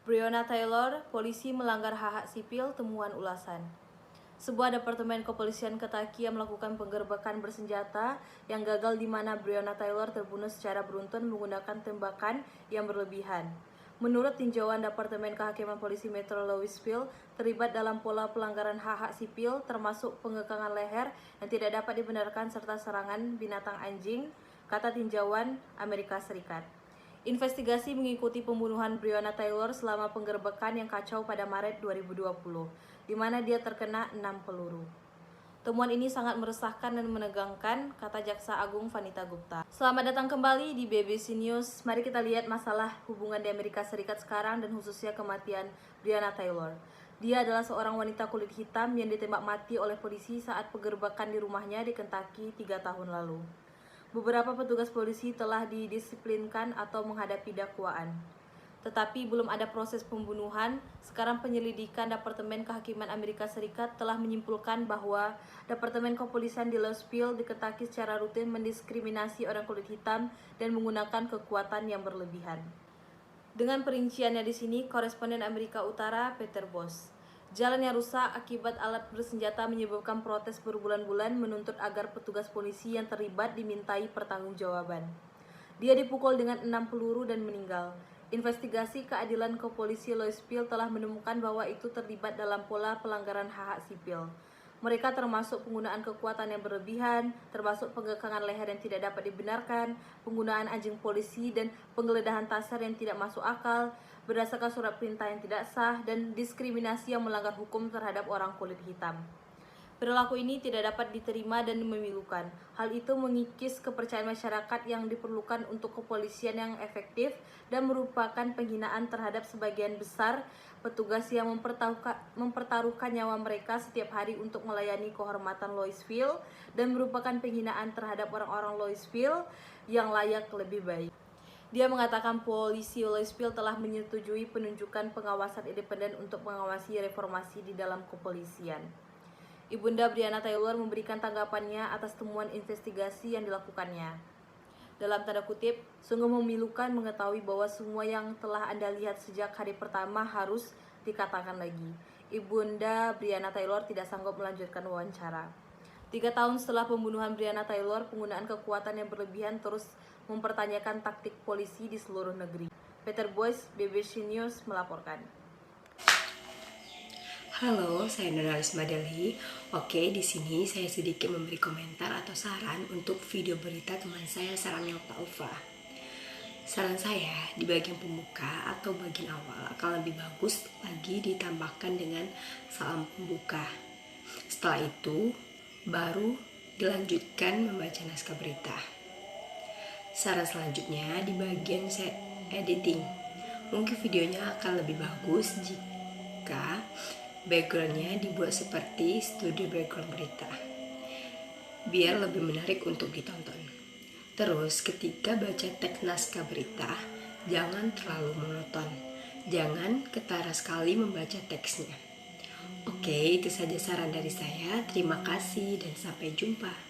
Breonna Taylor, polisi melanggar hak sipil, temuan ulasan. Sebuah departemen kepolisian Kentucky yang melakukan penggerbekan bersenjata yang gagal di mana Breonna Taylor terbunuh secara beruntun menggunakan tembakan yang berlebihan. Menurut tinjauan Departemen Kehakiman Polisi Metro Louisville, terlibat dalam pola pelanggaran hak-hak sipil termasuk pengekangan leher yang tidak dapat dibenarkan serta serangan binatang anjing, kata tinjauan Amerika Serikat. Investigasi mengikuti pembunuhan Breonna Taylor selama penggerbekan yang kacau pada Maret 2020, di mana dia terkena 6 peluru. Temuan ini sangat meresahkan dan menegangkan, kata Jaksa Agung Vanita Gupta. Selamat datang kembali di BBC News. Mari kita lihat masalah hubungan di Amerika Serikat sekarang dan khususnya kematian Breonna Taylor. Dia adalah seorang wanita kulit hitam yang ditembak mati oleh polisi saat penggerbekan di rumahnya di Kentucky 3 tahun lalu. Beberapa petugas polisi telah didisiplinkan atau menghadapi dakwaan. Tetapi belum ada proses pembunuhan. Sekarang penyelidikan Departemen Kehakiman Amerika Serikat telah menyimpulkan bahwa Departemen Kepolisian di Louisville di Kentucky secara rutin mendiskriminasi orang kulit hitam dan menggunakan kekuatan yang berlebihan. Dengan perinciannya di sini, koresponden Amerika Utara Peter Bosz. Jalan yang rusak akibat alat bersenjata menyebabkan protes berbulan-bulan menuntut agar petugas polisi yang terlibat dimintai pertanggungjawaban. Dia dipukul dengan 6 peluru dan meninggal. Investigasi keadilan kepolisi Louisville telah menemukan bahwa itu terlibat dalam pola pelanggaran hak-hak sipil. Mereka termasuk penggunaan kekuatan yang berlebihan, termasuk penggekangan leher yang tidak dapat dibenarkan, penggunaan anjing polisi dan penggeledahan tasar yang tidak masuk akal, berdasarkan surat perintah yang tidak sah, dan diskriminasi yang melanggar hukum terhadap orang kulit hitam. Perilaku ini tidak dapat diterima dan memilukan. Hal itu mengikis kepercayaan masyarakat yang diperlukan untuk kepolisian yang efektif dan merupakan penghinaan terhadap sebagian besar petugas yang mempertaruhkan nyawa mereka setiap hari untuk melayani kehormatan Louisville dan merupakan penghinaan terhadap orang-orang Louisville yang layak lebih baik. Dia mengatakan polisi Louisville telah menyetujui penunjukan pengawasan independen untuk mengawasi reformasi di dalam kepolisian. Ibunda Breonna Taylor memberikan tanggapannya atas temuan investigasi yang dilakukannya. Dalam tanda kutip, sungguh memilukan mengetahui bahwa semua yang telah Anda lihat sejak hari pertama harus dikatakan lagi. Ibunda Breonna Taylor tidak sanggup melanjutkan wawancara. 3 tahun setelah pembunuhan Breonna Taylor, penggunaan kekuatan yang berlebihan terus mempertanyakan taktik polisi di seluruh negeri. Peter Bosz, BBC News melaporkan. Halo, saya Nuralisma Delhi. Oke, di sini saya sedikit memberi komentar atau saran untuk video berita teman saya Saranya Taufa. Saran saya di bagian pembuka atau bagian awal akan lebih bagus lagi ditambahkan dengan salam pembuka. Setelah itu, baru dilanjutkan membaca naskah berita. Saran selanjutnya di bagian editing. Mungkin videonya akan lebih bagus jika backgroundnya dibuat seperti studio background berita, biar lebih menarik untuk ditonton. Terus ketika baca teks naskah berita, jangan terlalu monoton, jangan ketara sekali membaca teksnya. Oke, itu saja saran dari saya. Terima kasih dan sampai jumpa.